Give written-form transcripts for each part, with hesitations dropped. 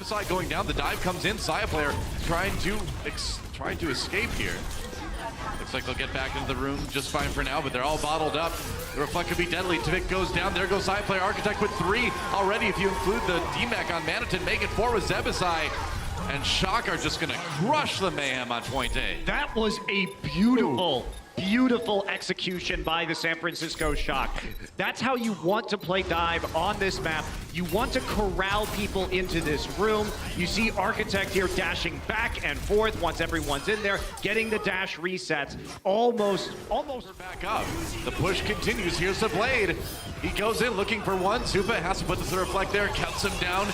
Seagull going down, the dive comes in, Saebyeolbe trying to escape here. Looks like they'll get back into the room just fine for now, but they're all bottled up. The reflect could be deadly. Tavik goes down, there goes Saebyeolbe. Architect with 3 already if you include the DMAC on Manitin, make it 4 with Zebasai. And Shock are just gonna crush the Mayhem on point A. That was a beautiful execution by the San Francisco Shock. That's how you want to play dive on this map. You want to corral people into this room. You see Architect here dashing back and forth once everyone's in there, getting the dash resets. Almost back up. The push continues. Here's the blade. He goes in looking for one. Supa has to put the reflect there, counts him down.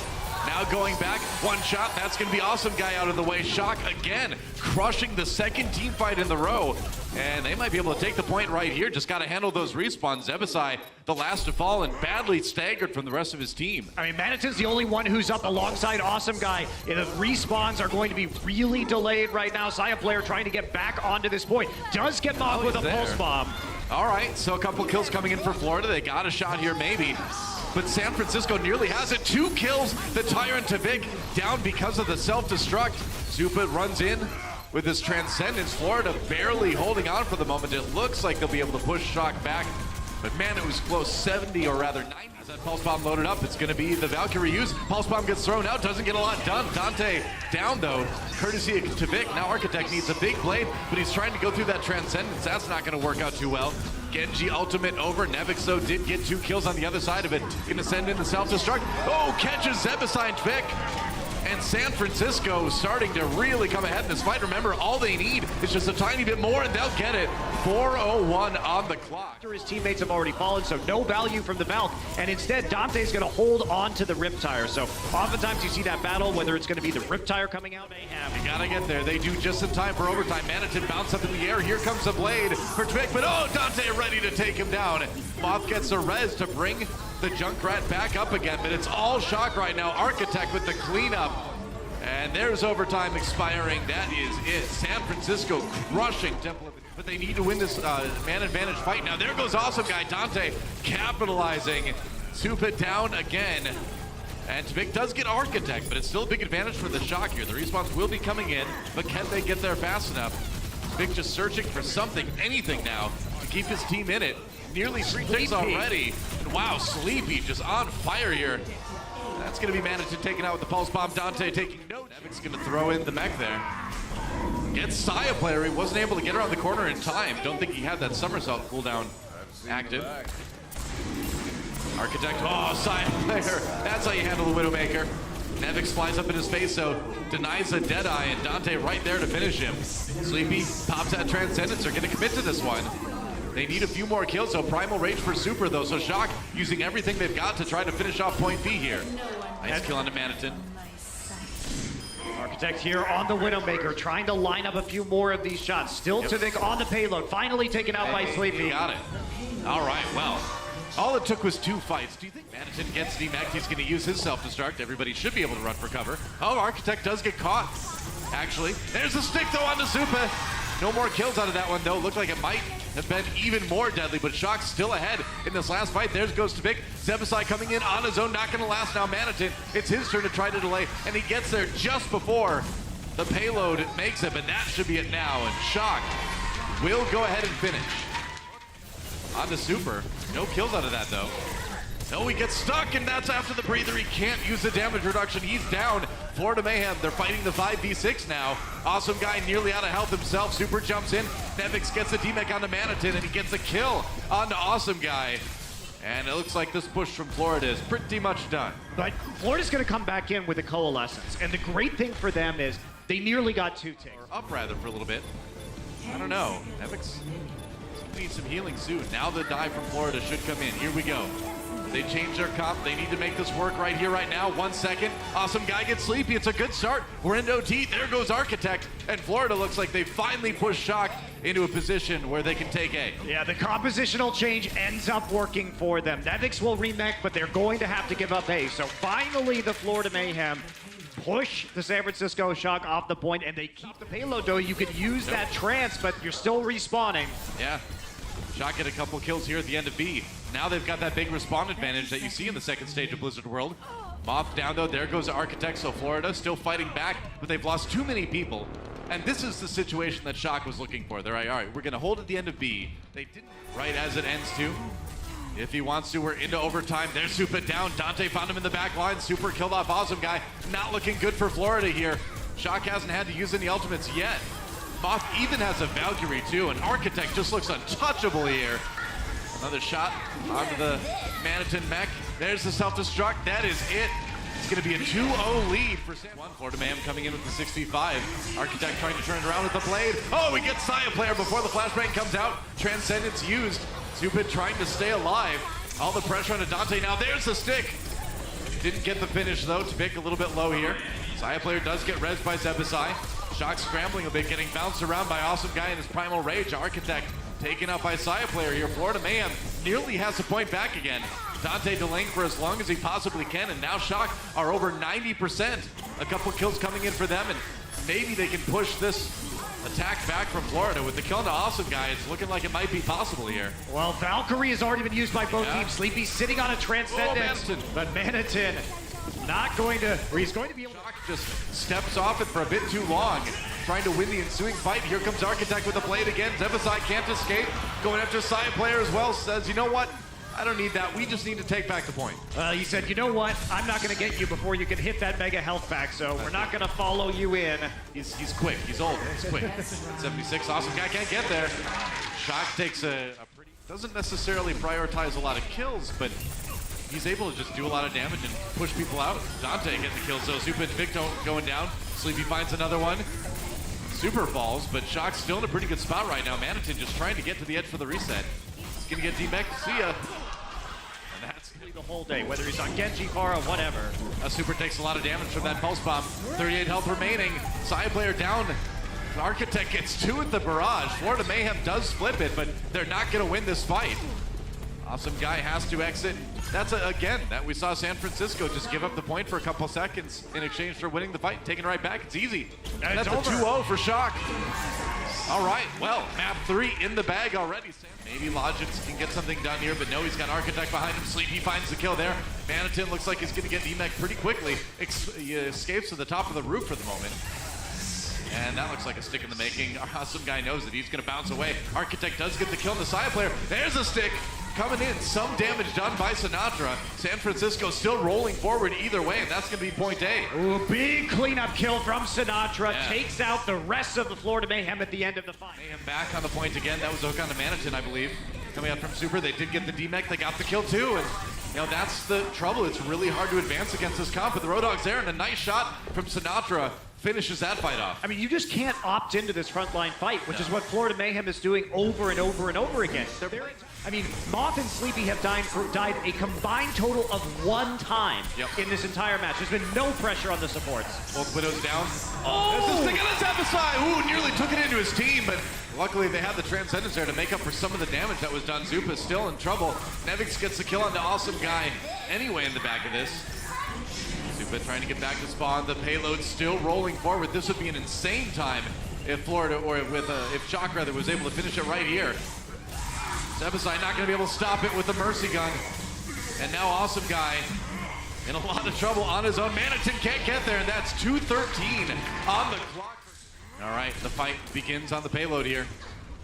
Now going back, one shot, that's gonna be awesome guy out of the way. Shock again, crushing the second team fight in the row. And they might be able to take the point right here. Just gotta handle those respawns. Zebasai, the last to fall and badly staggered from the rest of his team. I mean, Manitin's the only one who's up alongside Awesome Guy. And the respawns are going to be really delayed right now. Saebyeolbe trying to get back onto this point. Does get mobbed with a pulse bomb. All right, so a couple kills coming in for Florida. They got a shot here maybe. But San Francisco nearly has it. 2 kills. The Tyrant Tavik down because of the self-destruct. Supa runs in with his Transcendence. Florida barely holding on for the moment. It looks like they'll be able to push Shock back. But man, it was close. 70 or rather 90. As that Pulse Bomb loaded up, it's going to be the Valkyrie use. Pulse Bomb gets thrown out. Doesn't get a lot done. Dante down though, courtesy of Tavik. Now Architect needs a big blade, but he's trying to go through that Transcendence. That's not going to work out too well. Genji ultimate over. NYXL did get 2 kills on the other side of it. Gonna send in the self-destruct. Oh, catches Zebasai and Tavik. And San Francisco starting to really come ahead in this fight. Remember, all they need is just a tiny bit more and they'll get it. 4:01 on the clock. His teammates have already fallen, so no value from the Valk. And instead, Dante's gonna hold on to the Riptire. So oftentimes you see that battle, whether it's gonna be the Riptire coming out. You gotta get there. They do just in time for overtime. Manitin bounce up in the air. Here comes the blade for Tavik, but oh, Dante ready to take him down. Moth gets a res to bring the Junkrat back up again, but it's all Shock right now. Architect with the cleanup. And there's overtime expiring. That is it. San Francisco crushing Temple. But they need to win this man advantage fight. Now there goes Awesome Guy. Dante capitalizing. Supa down again. And Tavik does get Architect, but it's still a big advantage for the Shock here. The respawns will be coming in, but can they get there fast enough? Tavik just searching for something, anything now, to keep his team in it. Nearly 3 ticks already. And wow, Sleepy just on fire here. That's going to be Manitin taken out with the Pulse Bomb. Dante taking note. Evik's going to throw in the mech there. Gets Saebyeolbe. He wasn't able to get around the corner in time. Don't think he had that somersault cooldown active. Architect, oh, Saebyeolbe. That's how you handle the Widowmaker. Nevix flies up in his face, so denies a Deadeye, and Dante right there to finish him. Sleepy pops that Transcendence. They're going to commit to this one. They need a few more kills, so Primal Rage for Super though, so Shock using everything they've got to try to finish off point B here. Nice kill on the Manitin. Architect here on the Widowmaker, trying to line up a few more of these shots. Still Tavik on the payload, finally taken out by Sleepy. Got it. All right, well, all it took was 2 fights. Do you think Manitin gets DMAC? He's gonna use his self-destruct. Everybody should be able to run for cover. Oh, Architect does get caught, actually. There's the stick though on the Supa. No more kills out of that one though. Looked like it might have been even more deadly, but Shock's still ahead in this last fight. There goes Tavik. Zebasai coming in on his own, not gonna last now. Manitin, it's his turn to try to delay, and he gets there just before the payload makes it, but that should be it now, and Shock will go ahead and finish. On the Super, no kills out of that though. No, he gets stuck, and that's after the breather. He can't use the damage reduction. He's down. Florida Mayhem, they're fighting the 5v6 now. Awesome Guy nearly out of health himself. Super jumps in. Nevix gets the DMAC onto Manitin, and he gets a kill onto Awesome Guy. And it looks like this push from Florida is pretty much done. But Florida's going to come back in with a Coalescence. And the great thing for them is they nearly got 2 ticks. Up rather for a little bit. I don't know. Nevix needs some healing soon. Now the dive from Florida should come in. Here we go. They changed their comp. They need to make this work right here, right now. 1 second. Awesome Guy gets Sleepy. It's a good start. We're into OT. There goes Architect. And Florida looks like they finally pushed Shock into a position where they can take A. Yeah, the compositional change ends up working for them. Nevix will remake, but they're going to have to give up A. So finally, the Florida Mayhem push the San Francisco Shock off the point, and they keep the payload, though. You could use that trance, but you're still respawning. Yeah. Shock get a couple kills here at the end of B. Now they've got that big respawn advantage that you see in the second stage of Blizzard World. Moth down though, there goes Architect, so Florida still fighting back, but they've lost too many people. And this is the situation that Shock was looking for. They're like, all right, we're gonna hold at the end of B. They didn't, right as it ends too. If he wants to, we're into overtime. There's Super down. Dante found him in the back line. Super killed off Awesome Guy. Not looking good for Florida here. Shock hasn't had to use any ultimates yet. Moth even has a Valkyrie too, and Architect just looks untouchable here. Another shot onto the Manitin mech. There's the self-destruct. That is it. It's going to be a 2-0 lead for Sam. Florida Mayhem coming in with the 65. Architect trying to turn it around with the blade. Oh, we get Saebyeolbe before the flashbang comes out. Transcendence used. Stupid trying to stay alive. All the pressure onto Dante. Now there's the stick. Didn't get the finish though. Tavik a little bit low here. Saebyeolbe does get rezzed by Zebasai. Shock scrambling a bit, getting bounced around by Awesome Guy in his primal rage. Architect taken out by Saebyeolbe here. Florida Mayhem nearly has a point back again. Dante delaying for as long as he possibly can, and now Shock are over 90%. A couple kills coming in for them, and maybe they can push this attack back from Florida. With the kill on the Awesome Guy, it's looking like it might be possible here. Well, Valkyrie has already been used by both teams. Sleepy sitting on a Transcendence, but Manitin not going to, or he's going to be able to. Shock just steps off it for a bit too long, trying to win the ensuing fight. Here comes Architect with the blade again. Zebasai can't escape. Going after Saebyeolbe as well, says, you know what? I don't need that. We just need to take back the point. He said, you know what? I'm not going to get you before you can hit that mega health back, so we're not going to follow you in. He's quick. He's old. He's quick. 76. Awesome Guy can't get there. Shock takes a pretty... Doesn't necessarily prioritize a lot of kills, but he's able to just do a lot of damage and push people out. Dante getting the kill, so Super and Victor going down. Sleepy finds another one. Super falls, but Shock's still in a pretty good spot right now. Manitin just trying to get to the edge for the reset. He's gonna get D-Mech. See ya. And that's The whole day, whether he's on Genji, Pharah, whatever. Super takes a lot of damage from that pulse bomb. 38 health remaining. Saebyeolbe down. Architect gets 2 at the barrage. Florida Mayhem does flip it, but they're not gonna win this fight. Awesome Guy has to exit. That's again, that we saw San Francisco just give up the point for a couple seconds in exchange for winning the fight and taking it right back. It's easy. And that's a 2-0 for Shock. All right, well, map 3 in the bag already. Maybe Logix can get something done here, but no, he's got Architect behind him. Sleepy finds the kill there. Manitin looks like he's going to get D-Mech pretty quickly. He escapes to the top of the roof for the moment. And that looks like a stick in the making. Awesome Guy knows that he's going to bounce away. Architect does get the kill on the side player. There's a stick. Coming in, some damage done by Sinatra. San Francisco still rolling forward either way, and that's going to be point A. Ooh, big cleanup kill from Sinatra. Takes out the rest of the Florida Mayhem at the end of the fight. Mayhem back on the point again. That was hook on to Manitin, I believe. Coming out from Super, they did get the D-Mech. They got the kill too, and you know, that's the trouble. It's really hard to advance against this comp, but the Road Dogg's there, and a nice shot from Sinatra finishes that fight off. I mean, you just can't opt into this frontline fight, which is what Florida Mayhem is doing over and over and over again. I mean, Moth and Sleepy have died a combined total of 1 time in this entire match. There's been no pressure on the supports. Both Widows down. Oh! There's a stick on his Zebasai. Ooh, nearly took it into his team, but luckily they had the Transcendence there to make up for some of the damage that was done. Zupa's still in trouble. NYXL gets the kill on the Awesome Guy anyway in the back of this. Zupa trying to get back to spawn. The payload still rolling forward. This would be an insane time if Florida, or if Shock rather, was able to finish it right here. Zebasai not going to be able to stop it with the Mercy Gun. And now Awesome Guy in a lot of trouble on his own. Manitin can't get there, and that's 2:13 on the clock. All right, the fight begins on the payload here.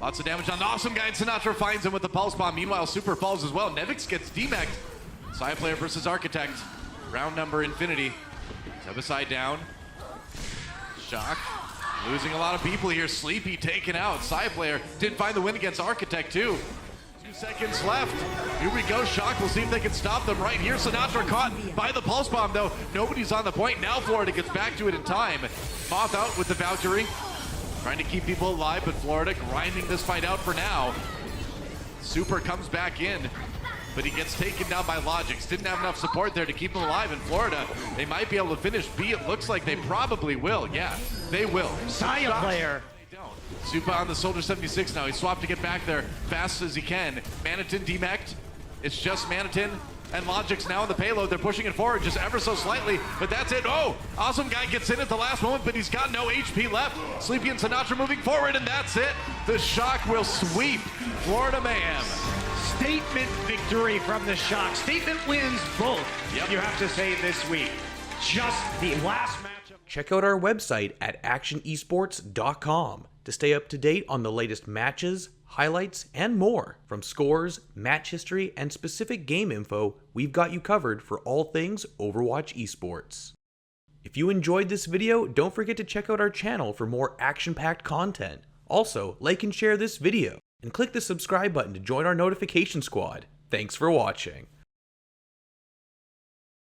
Lots of damage on the Awesome Guy, and Sinatra finds him with the Pulse Bomb. Meanwhile, Super falls as well. NYXL gets D-Mech'd. Saebyeolbe versus Architect. Round number infinity. Zebasai down. Shock. Losing a lot of people here. Sleepy taken out. Saebyeolbe did find the win against Architect too. 2 seconds left. Here we go. Shock. We'll see if they can stop them right here. Sinatra caught by the Pulse Bomb though. Nobody's on the point. Now Florida gets back to it in time. Moth out with the Valkyrie. Trying to keep people alive, but Florida grinding this fight out for now. Super comes back in, but he gets taken down by Logix. Didn't have enough support there to keep him alive in Florida. They might be able to finish B. It looks like they probably will. Yeah, they will. Saebyeolbe. Super on the Soldier 76 now. He swapped to get back there fast as he can. Manitin D-Mech'd. It's just Manitin and Logix now on the payload. They're pushing it forward just ever so slightly, but that's it. Oh, Awesome Guy gets in at the last moment, but he's got no HP left. Sleepy and Sinatra moving forward, and that's it. The Shock will sweep Florida Mayhem. statement victory from the Shock. Statement wins both, Yep. you have to say this week. Just the last matchup. Check out our website at actionesports.com to stay up to date on the latest matches, highlights, and more. From scores, match history, and specific game info, we've got you covered for all things Overwatch esports. If you enjoyed this video, don't forget to check out our channel for more action-packed content. Also, like and share this video, and click the subscribe button to join our notification squad. Thanks for watching.